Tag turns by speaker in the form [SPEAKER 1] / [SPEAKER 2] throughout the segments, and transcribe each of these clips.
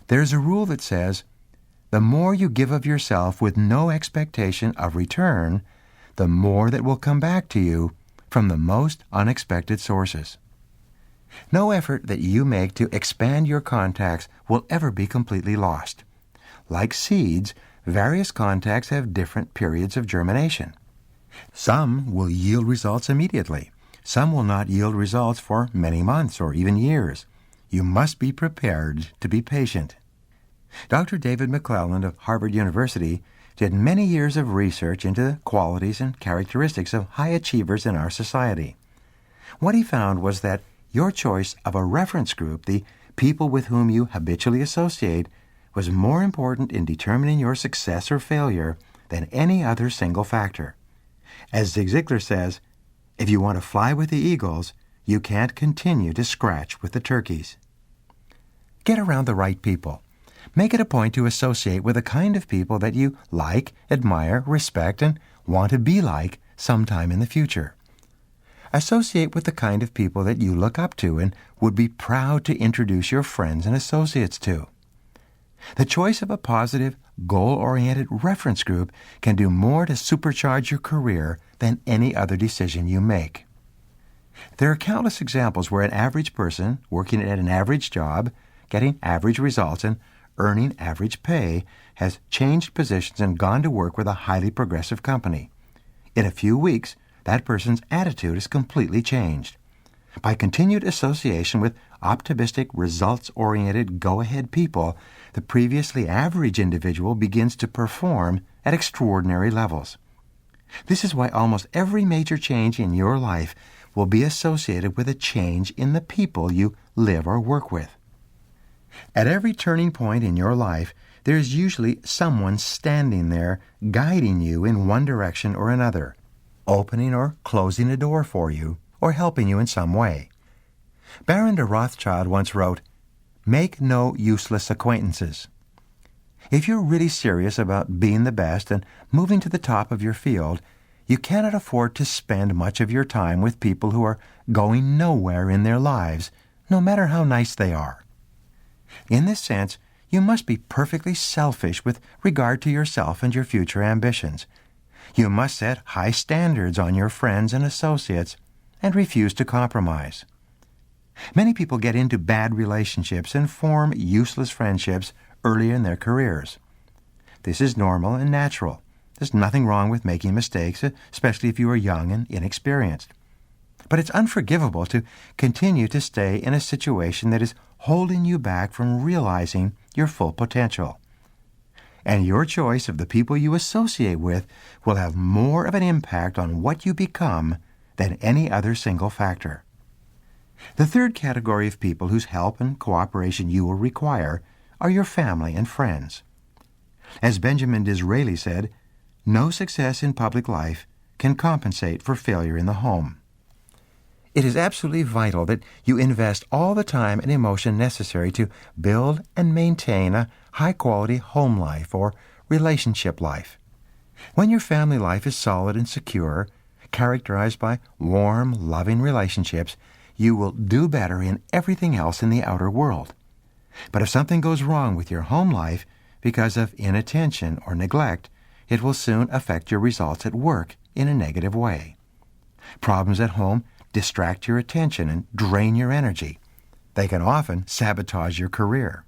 [SPEAKER 1] There's a rule that says, the more you give of yourself with no expectation of return, the more that will come back to you from the most unexpected sources. No effort that you make to expand your contacts will ever be completely lost. Like seeds, various contacts have different periods of germination. Some will yield results immediately. Some will not yield results for many months or even years. You must be prepared to be patient. Dr. David McClelland of Harvard University did many years of research into the qualities and characteristics of high achievers in our society. What he found was that your choice of a reference group, the people with whom you habitually associate, was more important in determining your success or failure than any other single factor. As Zig Ziglar says, if you want to fly with the eagles, you can't continue to scratch with the turkeys. Get around the right people. Make it a point to associate with the kind of people that you like, admire, respect, and want to be like sometime in the future. Associate with the kind of people that you look up to and would be proud to introduce your friends and associates to. The choice of a positive, goal-oriented reference group can do more to supercharge your career than any other decision you make. There are countless examples where an average person working at an average job, getting average results, and earning average pay has changed positions and gone to work with a highly progressive company. In a few weeks, that person's attitude is completely changed. By continued association with optimistic, results-oriented, go-ahead people, the previously average individual begins to perform at extraordinary levels. This is why almost every major change in your life will be associated with a change in the people you live or work with. At every turning point in your life, there is usually someone standing there guiding you in one direction or another, opening or closing a door for you, or helping you in some way. Baron de Rothschild once wrote, "Make no useless acquaintances." If you're really serious about being the best and moving to the top of your field, you cannot afford to spend much of your time with people who are going nowhere in their lives, no matter how nice they are. In this sense, you must be perfectly selfish with regard to yourself and your future ambitions. You must set high standards on your friends and associates and refuse to compromise. Many people get into bad relationships and form useless friendships early in their careers. This is normal and natural. There's nothing wrong with making mistakes, especially if you are young and inexperienced. But it's unforgivable to continue to stay in a situation that is holding you back from realizing your full potential. And your choice of the people you associate with will have more of an impact on what you become than any other single factor. The third category of people whose help and cooperation you will require are your family and friends. As Benjamin Disraeli said, no success in public life can compensate for failure in the home. It is absolutely vital that you invest all the time and emotion necessary to build and maintain a high-quality home life or relationship life. When your family life is solid and secure, characterized by warm, loving relationships, you will do better in everything else in the outer world. But if something goes wrong with your home life because of inattention or neglect, it will soon affect your results at work in a negative way. Problems at home distract your attention and drain your energy. They can often sabotage your career.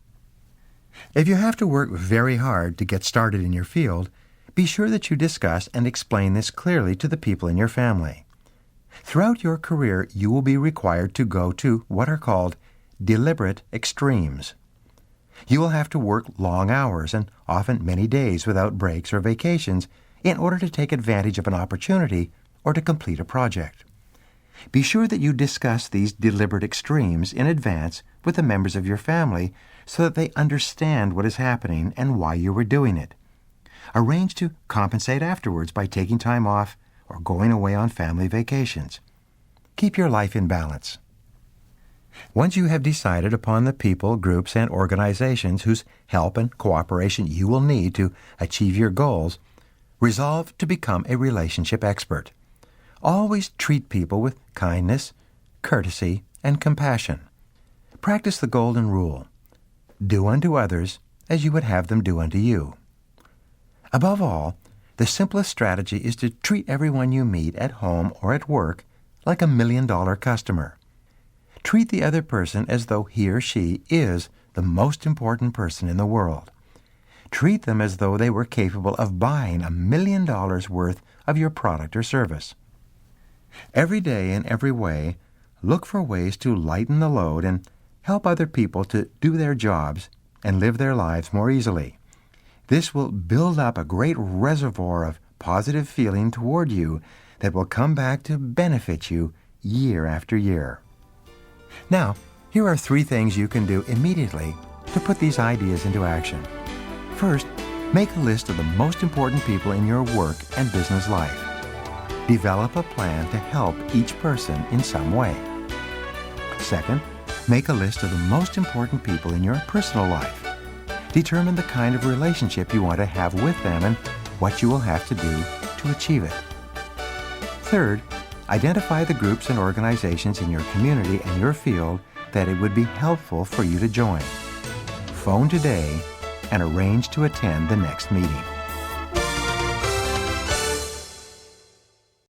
[SPEAKER 1] If you have to work very hard to get started in your field, be sure that you discuss and explain this clearly to the people in your family. Throughout your career, you will be required to go to what are called deliberate extremes. You will have to work long hours and often many days without breaks or vacations in order to take advantage of an opportunity or to complete a project. Be sure that you discuss these deliberate extremes in advance with the members of your family so that they understand what is happening and why you are doing it. Arrange to compensate afterwards by taking time off or going away on family vacations. Keep your life in balance. Once you have decided upon the people, groups, and organizations whose help and cooperation you will need to achieve your goals, resolve to become a relationship expert. Always treat people with kindness, courtesy, and compassion. Practice the golden rule. Do unto others as you would have them do unto you. Above all, the simplest strategy is to treat everyone you meet at home or at work like a $1 million customer. Treat the other person as though he or she is the most important person in the world. Treat them as though they were capable of buying $1 million worth of your product or service. Every day in every way, look for ways to lighten the load and help other people to do their jobs and live their lives more easily. This will build up a great reservoir of positive feeling toward you that will come back to benefit you year after year. Now, here are 3 things you can do immediately to put these ideas into action. First, make a list of the most important people in your work and business life. Develop a plan to help each person in some way. Second, make a list of the most important people in your personal life. Determine the kind of relationship you want to have with them and what you will have to do to achieve it. Third, identify the groups and organizations in your community and your field that it would be helpful for you to join. Phone today and arrange to attend the next meeting.